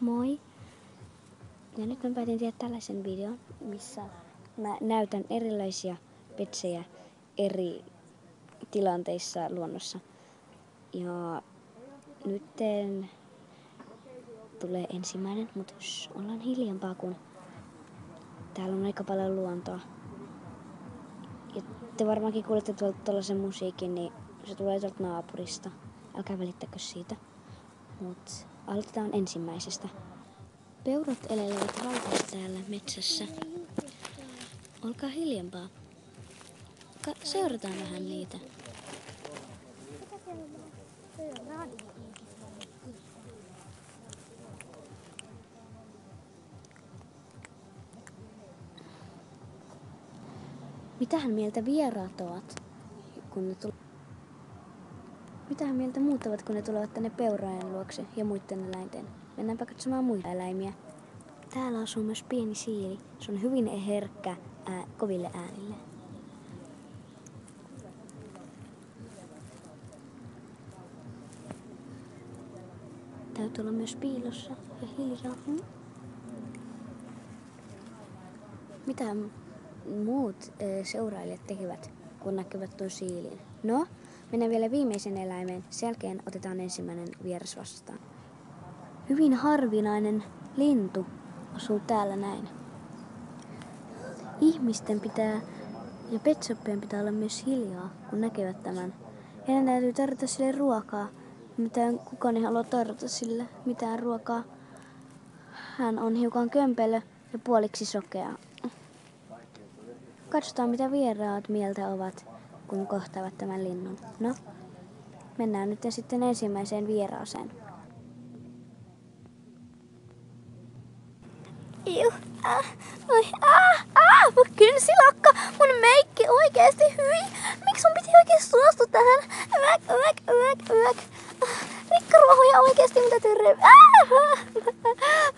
Moi! Ja nyt mä päätin tehdä tällaisen videon, missä mä näytän erilaisia petsejä eri tilanteissa luonnossa. Ja nyt tulee ensimmäinen, mutta ollaan hiljempaa, kun täällä on aika paljon luontoa. Ja te varmaankin kuulette tuollaisen musiikin, niin se tulee tuolta naapurista. Älkää välittäkö siitä. Mut aloitetaan ensimmäisestä. Peurat elelevät rauhassa täällä metsässä. Olkaa hiljempaa. Seurataan vähän niitä. Mitähän mieltä vieraat ovat, kun ne Mitähän mieltä muut ovat, kun ne tulevat tänne peuraajien luokse ja muiden eläinten? Mennäänpä katsomaan muita eläimiä. Täällä asuu myös pieni siili. Se on hyvin herkkä koville äänille. Täytyy olla myös piilossa ja hiljaa. Mitä muut seurailijat tekevät, kun näkevät tuon siilin? No, mennään vielä viimeisen eläimeen. Sen jälkeen otetaan ensimmäinen vieras vastaan. Hyvin harvinainen lintu asuu täällä näin. Ihmisten ja petsoppien pitää olla myös hiljaa, kun näkevät tämän. Heidän täytyy tarjota sille ruokaa. Kukaan ei halua tarjota sille mitään ruokaa. Hän on hiukan kömpelö ja puoliksi sokea. Katsotaan, mitä vieraat mieltä ovat, kun kohtaavat tämän linnun. No, mennään nyt sitten ensimmäiseen vieraaseen. Mun kynsilakka, mun meikki oikeesti, hyi. Miksi sun piti oikeesti suostua tähän? Rikkaruohoja oikeesti, mitä te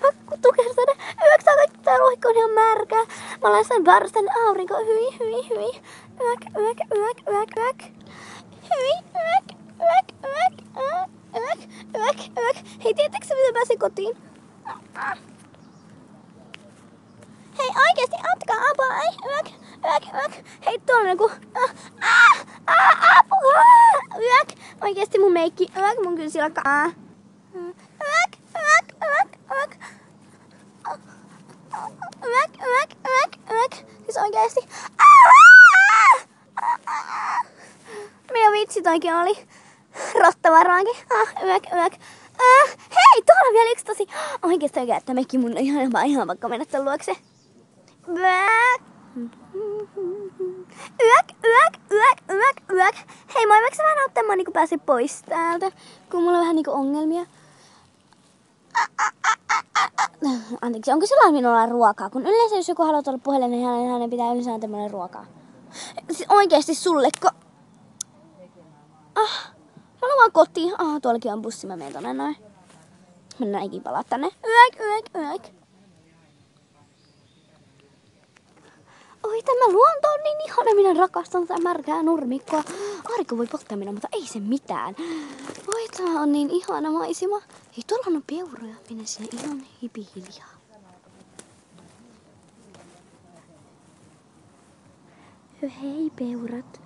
Pakko tukersana. Tää ruohikko on ihan märkää. Mä laitan varsten aurinko, hyi. Hyi. Hei, tiedätkö sä, miten pääsin kotiin? Hei, oikeesti, antakaa apua, Hei, tuolla joku. Apua! Oikeesti mun meikki, mun kynsilakka. Siis oikeesti. Meidän vitsi toikin oli. Rotta varmaankin. Hei, tuolla on vielä yksi tosi. Oikeesti oikein, että meikki mun on ihan pakko mennä tän luokse. Hei, moi, voiko sä vähän auttaa mua niinku pääse pois täältä, kun mulla on vähän niinku ongelmia? Anteeksi, onko sillä minulla ruokaa? Kun yleensä jos joku haluaa olla puhelle, niin hänen pitää yleensä antaa mulle ruokaa. Siis oikeesti sulleko? Mä haluan kotiin. Tuollakin on bussi, mä menen tonne noin. Mennään ikin palaa tänne. Oi, tämä luonto on niin ihana, minä rakastan tätä märkää nurmikkoa. Aurinko voi polttaa minua, mutta ei se mitään. Oi, tämä on niin ihana maisema. Hei, tuolla on peuroja. Mennään sinne ihan hiljaa. Hei, peurat.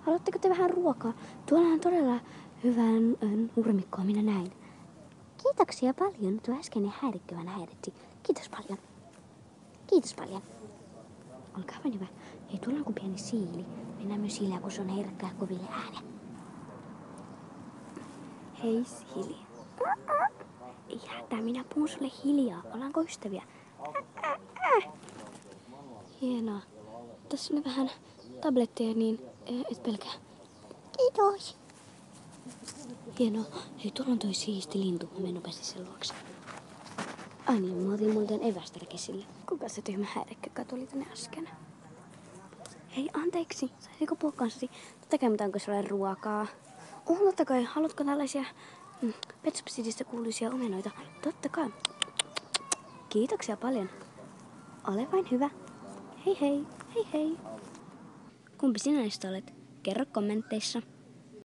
Haluatteko te vähän ruokaa? Tuolla on todella hyvää nurmikkoa, minä näin. Kiitoksia paljon. Tuo äskeinen häirikkö vähän häiritti. Kiitos paljon. Olkaa hyvä. Hei, tuolla on kuin pieni siili. Mennään myös hiljaa, kun se on herkkää koville ääne. Hei, siili. Ei hätää, minä puhun sulle hiljaa. Ollaanko ystäviä? Hienoa. Tässä on vähän tabletteja, niin et pelkää. Kiitos. Hienoa. Hei, tuolla on toi siisti lintu. Mä menen nopeasti sen luokse. Ai niin, mä otin muuten evästäkin sille. Kuka se tyhmä häirikkö tuli tänne äsken? Hei, anteeksi. Saisiko puhua kanssasi? Totta kai, onko sulle ruokaa? Totta kai. Haluatko tällaisia Pet Shop Citystä kuuluisia omenoita? Totta kai. Kiitoksia paljon. Ole vain hyvä. Hei. Kumpi sinä näistä olet? Kerro kommenteissa.